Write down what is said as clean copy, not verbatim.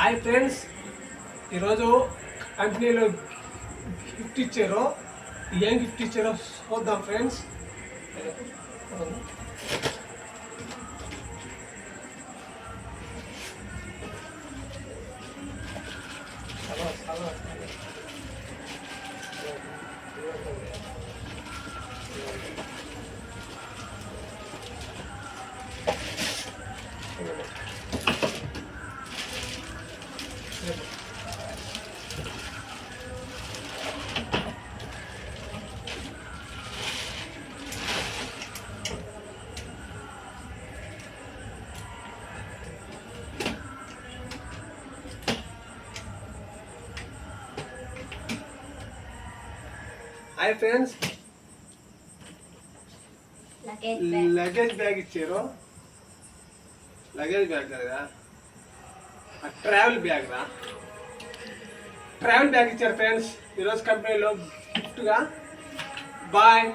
Hi friends, ఈరోజు కంపెనీలో gift ఇచ్చారు. ఏం గిఫ్ట్ ఇచ్చారో చూద్దాం friends. Hi friends, luggage bag ఇచ్చారు. లగేజ్ బ్యాగ్ కదా, ట్రావెల్ బ్యాగ్ రా. ట్రావెల్ బ్యాగ్ ఇచ్చారు ఫ్రెండ్స్ ఈరోజు కంపెనీలో గిఫ్ట్గా. బాయ్.